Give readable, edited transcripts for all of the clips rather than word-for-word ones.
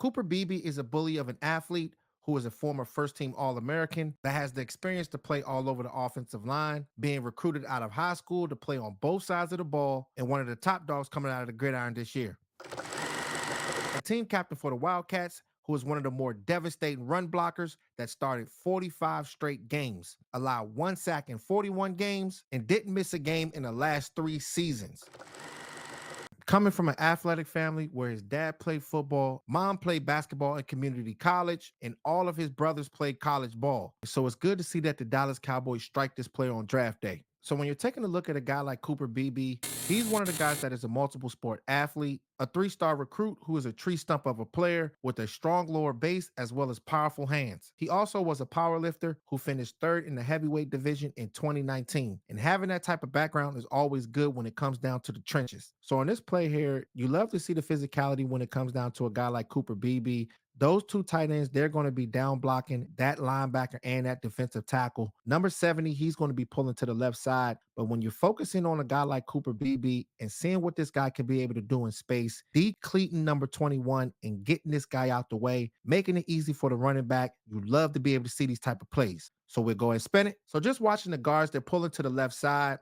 Cooper Beebe is a bully of an athlete who is a former first team All American that has the experience to play all over the offensive line, being recruited out of high school to play on both sides of the ball, and one of the top dogs coming out of the gridiron this year. A team captain for the Wildcats, who is one of the more devastating run blockers that started 45 straight games, allowed one sack in 41 games, and didn't miss a game in the last 3 seasons. Coming from an athletic family where his dad played football, mom played basketball in community college, and all of his brothers played college ball. So it's good to see that the Dallas Cowboys strike this player on draft day. So when you're taking a look at a guy like Cooper Beebe, he's one of the guys that is a multiple sport athlete, a 3-star recruit who is a tree stump of a player with a strong lower base as well as powerful hands. He also was a power lifter who finished third in the heavyweight division in 2019. And having that type of background is always good when it comes down to the trenches. So in this play here, you love to see the physicality when it comes down to a guy like Cooper Beebe. Those two tight ends, they're going to be down blocking that linebacker and that defensive tackle. Number 70, he's going to be pulling to the left side. But when you're focusing on a guy like Cooper Beebe and seeing what this guy can be able to do in space, decleating number 21 and getting this guy out the way, making it easy for the running back, you love to be able to see these type of plays. So we'll go ahead and spin it. So just watching the guards, they're pulling to the left side,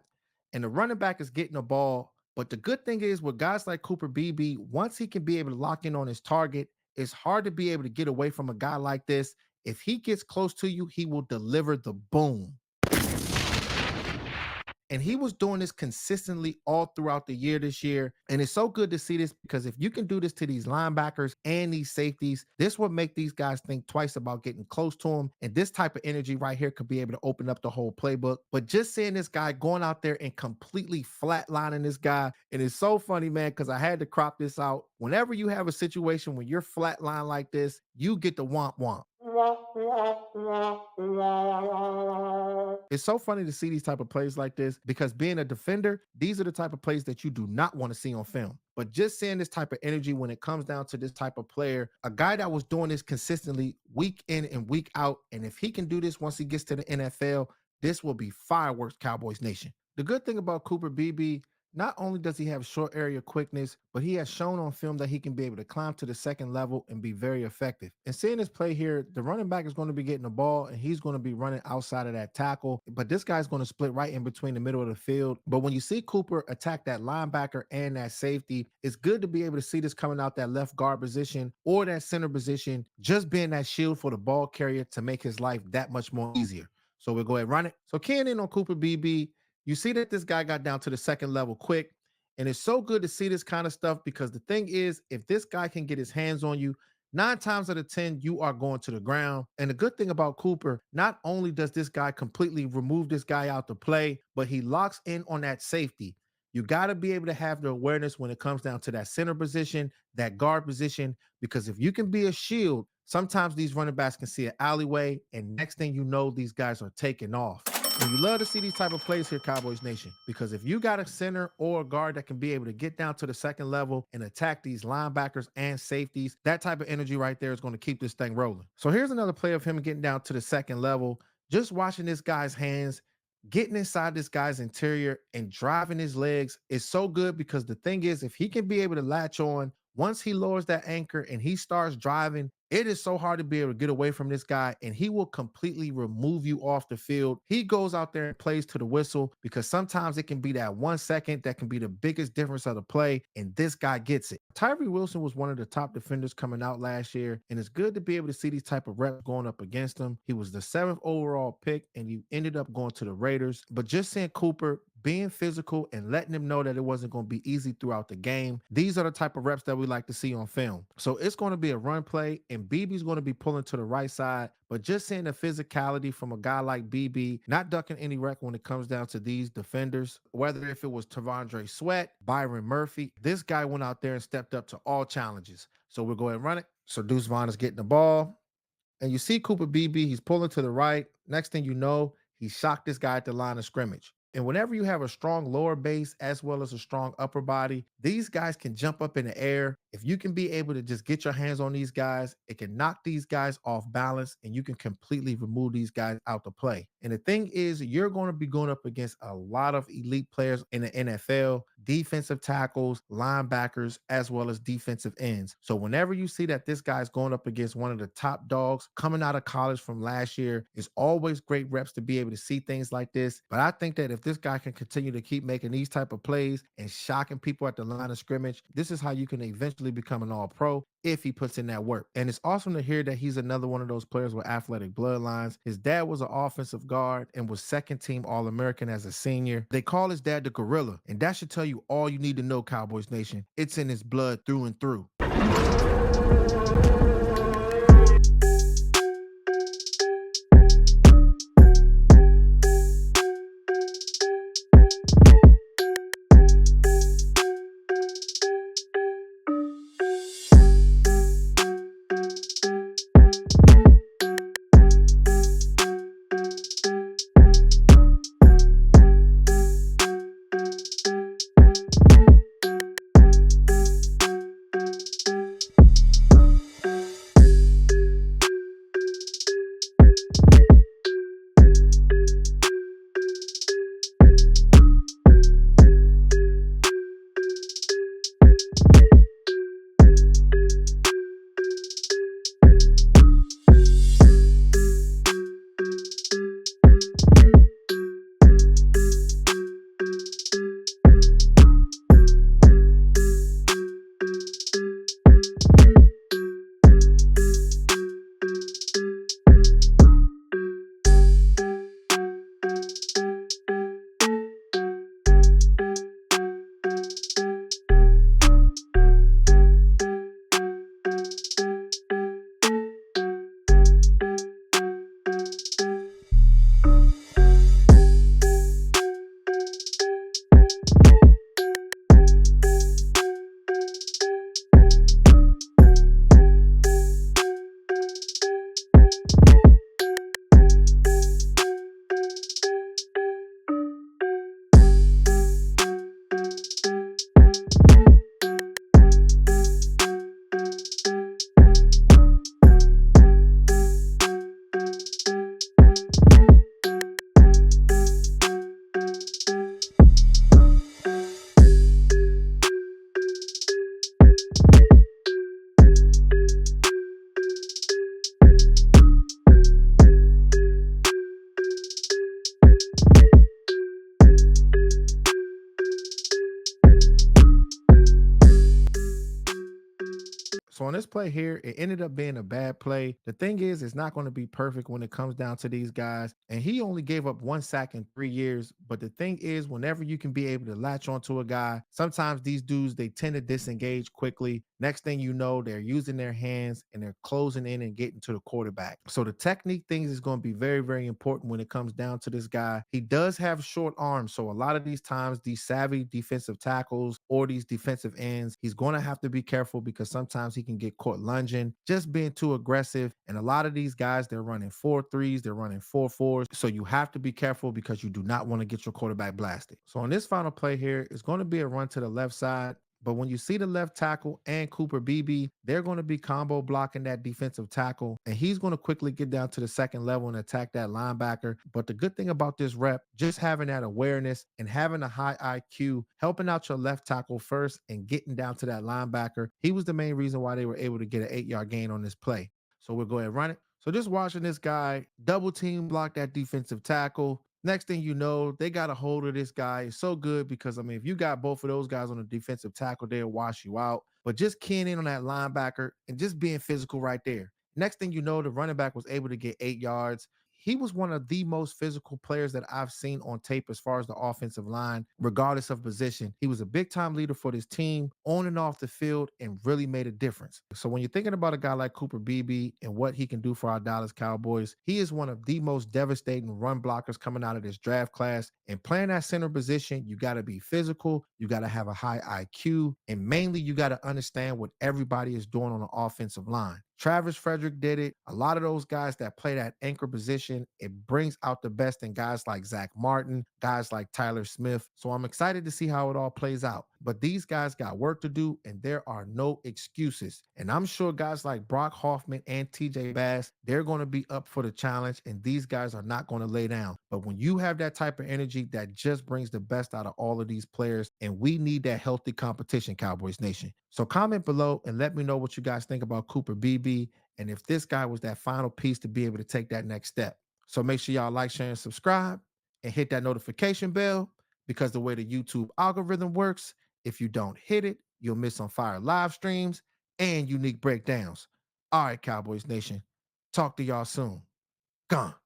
and the running back is getting the ball. But the good thing is with guys like Cooper Beebe, once he can be able to lock in on his target, it's hard to be able to get away from a guy like this. If he gets close to you, he will deliver the boom. And he was doing this consistently all throughout the year this year. And it's so good to see this because if you can do this to these linebackers and these safeties, this will make these guys think twice about getting close to him. And this type of energy right here could be able to open up the whole playbook. But just seeing this guy going out there and completely flatlining this guy, and it's so funny, man, because I had to crop this out. Whenever you have a situation where you're flatline like this, you get the womp womp. It's so funny to see these type of plays like this because being a defender, these are the type of plays that you do not want to see on film. But just seeing this type of energy when it comes down to this type of player, a guy that was doing this consistently week in and week out, and if he can do this once he gets to the NFL, this will be fireworks, Cowboys Nation. The good thing about Cooper Beebe, not only does he have short area quickness, but he has shown on film that he can be able to climb to the second level and be very effective. And seeing this play here, the running back is going to be getting the ball and he's going to be running outside of that tackle. But this guy's going to split right in between the middle of the field. But when you see Cooper attack that linebacker and that safety, it's good to be able to see this coming out that left guard position or that center position, just being that shield for the ball carrier to make his life that much more easier. So we'll go ahead and run it. So keying in on Cooper Beebe, you see that this guy got down to the second level quick. And it's so good to see this kind of stuff because the thing is, if this guy can get his hands on you, 9 times out of 10, you are going to the ground. And the good thing about Cooper, not only does this guy completely remove this guy out to play, but he locks in on that safety. You got to be able to have the awareness when it comes down to that center position, that guard position, because if you can be a shield, sometimes these running backs can see an alleyway, and next thing you know, these guys are taking off. And you love to see these type of plays here, Cowboys Nation, because if you got a center or a guard that can be able to get down to the second level and attack these linebackers and safeties, that type of energy right there is going to keep this thing rolling. So here's another play of him getting down to the second level, just watching this guy's hands, getting inside this guy's interior and driving his legs is so good because the thing is, if he can be able to latch on, once he lowers that anchor and he starts driving, it is so hard to be able to get away from this guy, and he will completely remove you off the field. He goes out there and plays to the whistle because sometimes it can be that 1 second that can be the biggest difference of the play, and this guy gets it. Tyree Wilson was one of the top defenders coming out last year, and it's good to be able to see these type of reps going up against him. He was the 7th overall pick, and he ended up going to the Raiders. But just seeing Cooper being physical and letting him know that it wasn't going to be easy throughout the game, these are the type of reps that we like to see on film. So it's going to be a run play, and Beebe's going to be pulling to the right side, but just seeing the physicality from a guy like Beebe, not ducking any wreck when it comes down to these defenders, whether if it was Tavondre Sweat, Byron Murphy, this guy went out there and stepped up to all challenges. So we'll go ahead and run it. So Deuce Vaughn is getting the ball, and you see Cooper Beebe, he's pulling to the right. Next thing you know, he shocked this guy at the line of scrimmage. And whenever you have a strong lower base as well as a strong upper body, these guys can jump up in the air. If you can be able to just get your hands on these guys, it can knock these guys off balance and you can completely remove these guys out the play. And the thing is, you're going to be going up against a lot of elite players in the NFL. defensive tackles, linebackers, as well as defensive ends. So whenever you see that this guy's going up against one of the top dogs coming out of college from last year, it's always great reps to be able to see things like this. But I think that if this guy can continue to keep making these type of plays and shocking people at the line of scrimmage, this is how you can eventually become an all pro if he puts in that work. And it's awesome to hear that he's another one of those players with athletic bloodlines. His dad was an offensive guard and was second team All American as a senior. They call his dad the Gorilla, and that should tell you all you need to know, Cowboys Nation. It's in his blood through and through. So on this play here, it ended up being a bad play. The thing is, it's not going to be perfect when it comes down to these guys. And he only gave up 1 sack in 3 years. But the thing is, whenever you can be able to latch onto a guy, sometimes these dudes, they tend to disengage quickly. Next thing you know, they're using their hands and they're closing in and getting to the quarterback. So the technique things is going to be very, very important when it comes down to this guy. He does have short arms. So a lot of these times, these savvy defensive tackles or these defensive ends, he's going to have to be careful because sometimes he can get caught lunging, just being too aggressive. And a lot of these guys, they're running 4-3s, they're running 4-4s. So you have to be careful because you do not want to get your quarterback blasted. So on this final play here, it's going to be a run to the left side. But when you see the left tackle and Cooper Beebe, they're going to be combo blocking that defensive tackle. And he's going to quickly get down to the second level and attack that linebacker. But the good thing about this rep, just having that awareness and having a high IQ, helping out your left tackle first and getting down to that linebacker, he was the main reason why they were able to get an 8-yard gain on this play. So we'll go ahead and run it. So just watching this guy double team block that defensive tackle. Next thing you know, they got a hold of this guy. It's so good because, I mean, if you got both of those guys on the defensive tackle, they'll wash you out. But just keying in on that linebacker and just being physical right there. Next thing you know, the running back was able to get 8 yards. He was one of the most physical players that I've seen on tape as far as the offensive line, regardless of position. He was a big time leader for this team on and off the field and really made a difference. So when you're thinking about a guy like Cooper Beebe and what he can do for our Dallas Cowboys, he is one of the most devastating run blockers coming out of this draft class. And playing that center position, you got to be physical, you got to have a high IQ, and mainly you got to understand what everybody is doing on the offensive line. Travis Frederick did it. A lot of those guys that play that anchor position, it brings out the best in guys like Zach Martin, guys like Tyler Smith. So I'm excited to see how it all plays out. But these guys got work to do, and there are no excuses. And I'm sure guys like Brock Hoffman and TJ Bass, they're going to be up for the challenge, and these guys are not going to lay down. But when you have that type of energy, that just brings the best out of all of these players, and we need that healthy competition, Cowboys Nation. So comment below and let me know what you guys think about Cooper Beebe, and if this guy was that final piece to be able to take that next step. So make sure y'all like, share, and subscribe, and hit that notification bell, because the way the YouTube algorithm works, if you don't hit it, you'll miss on fire live streams and unique breakdowns. All right, Cowboys Nation. Talk to y'all soon. Gone.